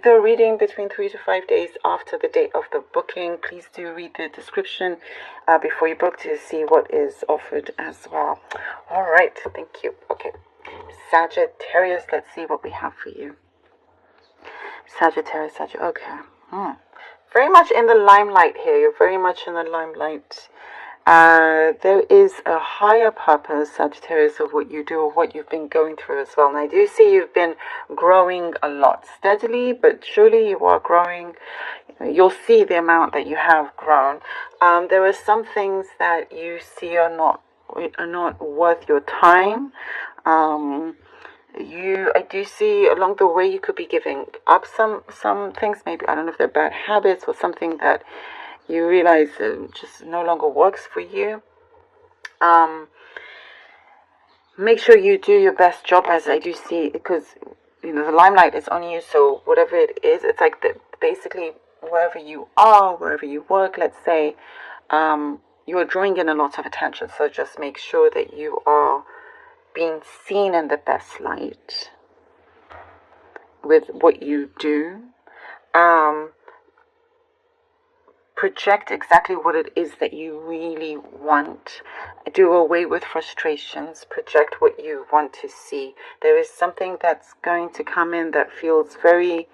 The reading between 3 to 5 days after the date of the booking. Please do read the description before you book to see what is offered as well. All right, thank you. Okay, Sagittarius, let's see what we have for you. Sagittarius, okay. Very much in the limelight here. You're very much in the limelight. There is a higher purpose, Sagittarius, of what you do or what you've been going through as well. And I do see you've been growing a lot, steadily, but surely you are growing. You'll see the amount that you have grown. There are some things that you see are not worth your time. I do see along the way you could be giving up some things. Maybe, I don't know if they're bad habits or something that you realize just no longer works for you. Make sure you do your best job, as I do see, because the limelight is on you. So whatever it is, it's like basically wherever you are, wherever you work, let's say, you are drawing in a lot of attention. So just make sure that you are being seen in the best light with what you do. Project exactly what it is that you really want. Do away with frustrations. Project what you want to see. There is something that's going to come in that feels very,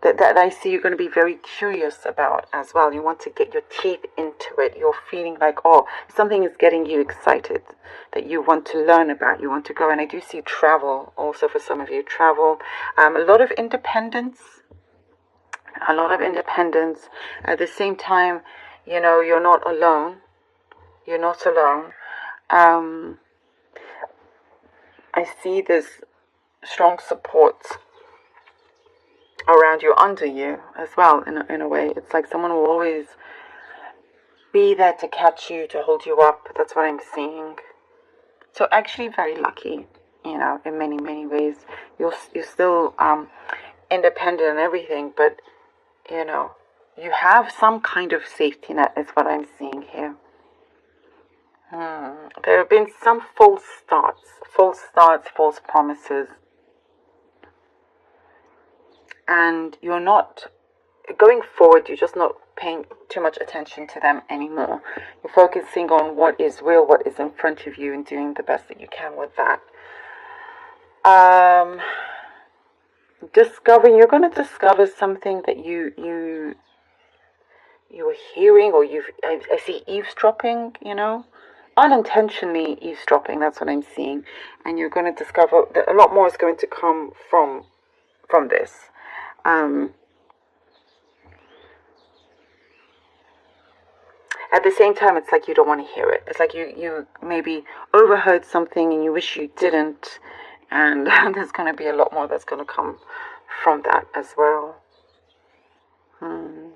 that I see you're going to be very curious about as well. You want to get your teeth into it. You're feeling like, oh, something is getting you excited that you want to learn about. You want to go. And I do see travel also for some of you. Travel. A lot of independence. A lot of independence. At the same time, you're not alone. You're not alone. I see this strong support around you, under you as well, in a way. It's like someone will always be there to catch you, to hold you up. That's what I'm seeing. So actually very lucky, in many, many ways. You're still independent and everything, but you have some kind of safety net is what I'm seeing here. There have been some false starts, false promises. And you're not, going forward, you're just not paying too much attention to them anymore. You're focusing on what is real, what is in front of you, and doing the best that you can with that. You're going to discover something that you were hearing, or I see eavesdropping, unintentionally eavesdropping. That's what I'm seeing. And you're going to discover that a lot more is going to come from this. At the same time, it's like you don't want to hear it. It's like you maybe overheard something and you wish you didn't. And there's going to be a lot more that's going to come from that as well. You're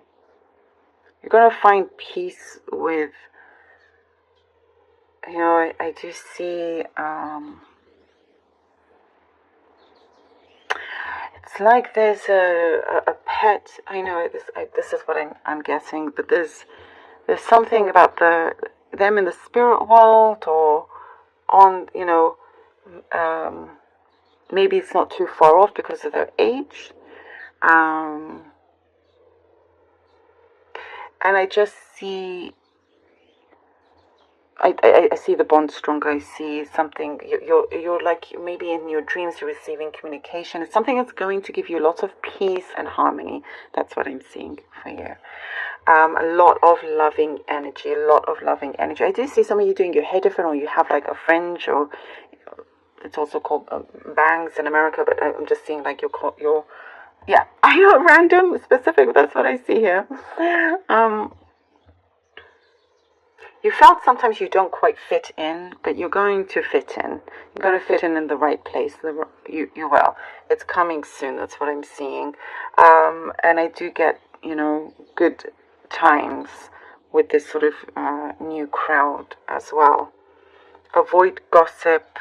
going to find peace with, I do see, it's like there's a pet. I know this is what I'm guessing, but there's something about them in the spirit world, or on, maybe it's not too far off because of their age. And I just see, I see the bond stronger. I see something, you're like, maybe in your dreams you're receiving communication. It's something that's going to give you a lot of peace and harmony. That's what I'm seeing for you. A lot of loving energy, I do see some of you doing your hair different, or you have like a fringe, or it's also called bangs in America, but I'm just seeing like your yeah, I know, random, specific, but that's what I see here. You felt sometimes you don't quite fit in, but you're going to fit in. You're going to fit in the right place. You will. It's coming soon. That's what I'm seeing. And I do get, good times with this sort of new crowd as well. Avoid gossip.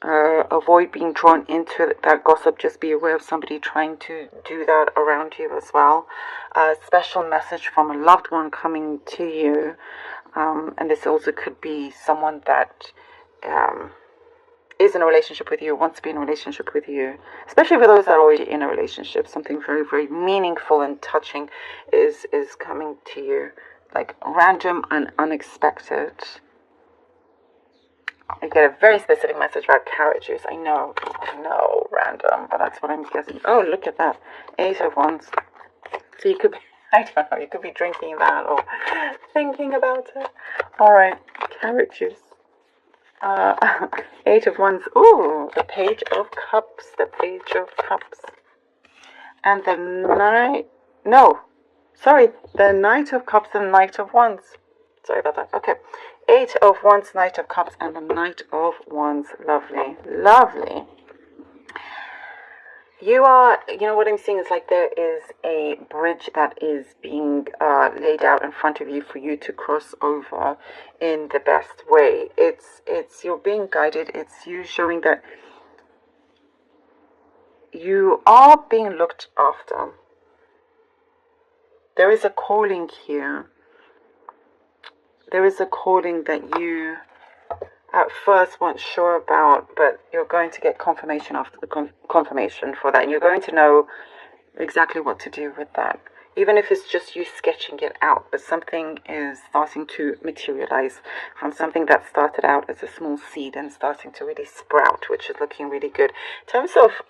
Avoid being drawn into that gossip. Just be aware of somebody trying to do that around you as well. A special message from a loved one coming to you. And this also could be someone that is in a relationship with you, wants to be in a relationship with you, especially for those that are already in a relationship, something very, very meaningful and touching is coming to you, like random and unexpected. I get a very specific message about carrot juice. I know, random, but that's what I'm guessing. Oh, look at that. 8 of Wands. So you could be, I don't know, you could be drinking that or thinking about it. All right, carrot juice. 8 of Wands. Ooh, the Page of Cups. The Page of Cups. And the the Knight of Cups and Knight of Wands. Sorry about that. Okay. 8 of Wands, Knight of Cups, and the Knight of Wands. Lovely. Lovely. You are, what I'm seeing is like there is a bridge that is being laid out in front of you for you to cross over in the best way. It's you're being guided. It's you showing that you are being looked after. There is a calling here. There is a calling that you at first weren't sure about, but you're going to get confirmation after the confirmation for that. And you're going to know exactly what to do with that. Even if it's just you sketching it out, but something is starting to materialize from something that started out as a small seed and starting to really sprout, which is looking really good. In terms of,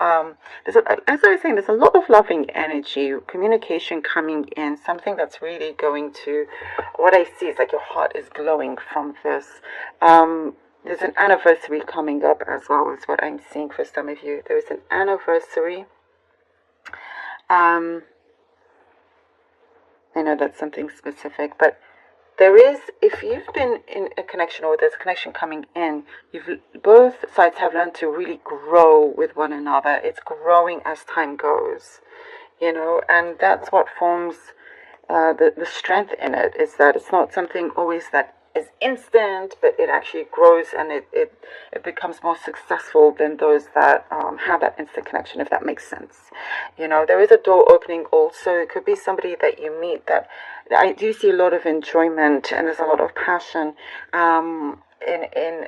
as I was saying, there's a lot of loving energy, communication coming in, something that's really going to, what I see is like your heart is glowing from this. There's an anniversary coming up as well, is what I'm seeing for some of you. There is an anniversary. I know that's something specific, but there is, if you've been in a connection or there's a connection coming in, both sides have learned to really grow with one another. It's growing as time goes, and that's what forms the strength in it, is that it's not something always that is instant, but it actually grows and it becomes more successful than those that have that instant connection, if that makes sense. There is a door opening also. It could be somebody that you meet that I do see a lot of enjoyment, and there's a lot of passion in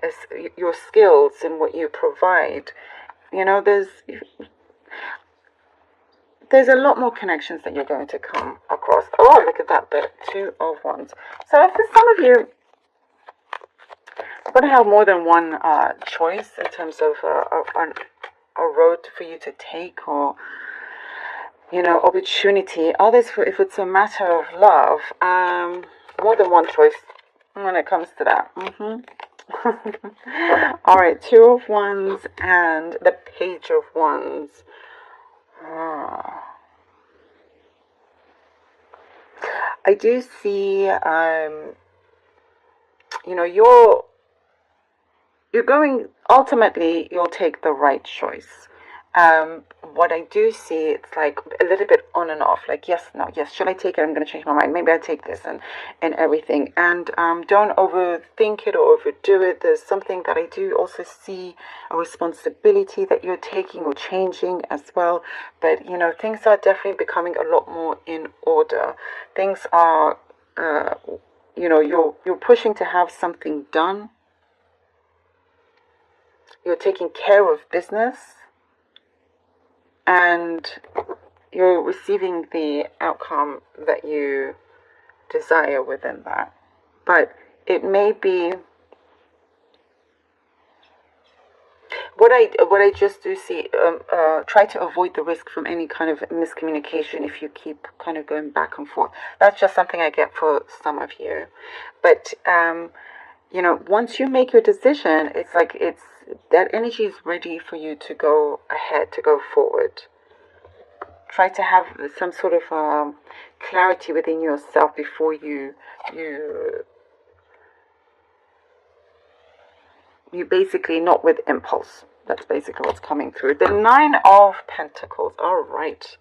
your skills and what you provide. There's a lot more connections that you're going to come across. Oh, look at that bit. 2 of Wands. So if for some of you, I'm going to have more than one choice in terms of a road for you to take, or opportunity. Others, if it's a matter of love, more than one choice when it comes to that. All right, 2 of Wands and the Page of Wands. I do see, you're going, ultimately, you'll take the right choice. What I do see, it's like a little bit on and off, like yes, no, yes, should I take it? I'm going to change my mind. Maybe I take this and everything. And don't overthink it or overdo it. There's something that I do also see, a responsibility that you're taking or changing as well. But, things are definitely becoming a lot more in order. Things are, you're pushing to have something done. You're taking care of business. And you're receiving the outcome that you desire within that. But it may be what I just do see. Try to avoid the risk from any kind of miscommunication if you keep kind of going back and forth. That's just something I get for some of you. But once you make your decision, it's like that energy is ready for you to go ahead, to go forward. Try to have some sort of clarity within yourself before you basically, not with impulse. That's basically what's coming through. The 9 of Pentacles. All right.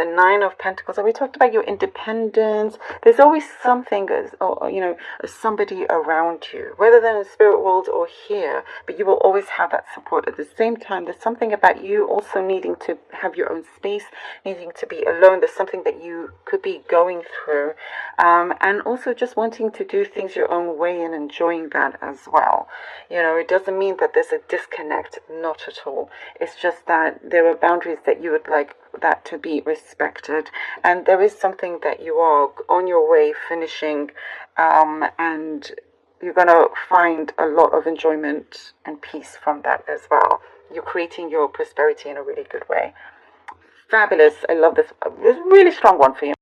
the Nine of Pentacles. And we talked about your independence. There's always something, or somebody around you, whether they're in the spirit world or here, but you will always have that support. At the same time, there's something about you also needing to have your own space, needing to be alone. There's something that you could be going through, and also just wanting to do things your own way and enjoying that as well. It doesn't mean that there's a disconnect, not at all. It's just that there are boundaries that you would like that to be respected, and there is something that you are on your way finishing, and you're going to find a lot of enjoyment and peace from that as well. You're creating your prosperity in a really good way. Fabulous. I love this. It's a really strong one for you.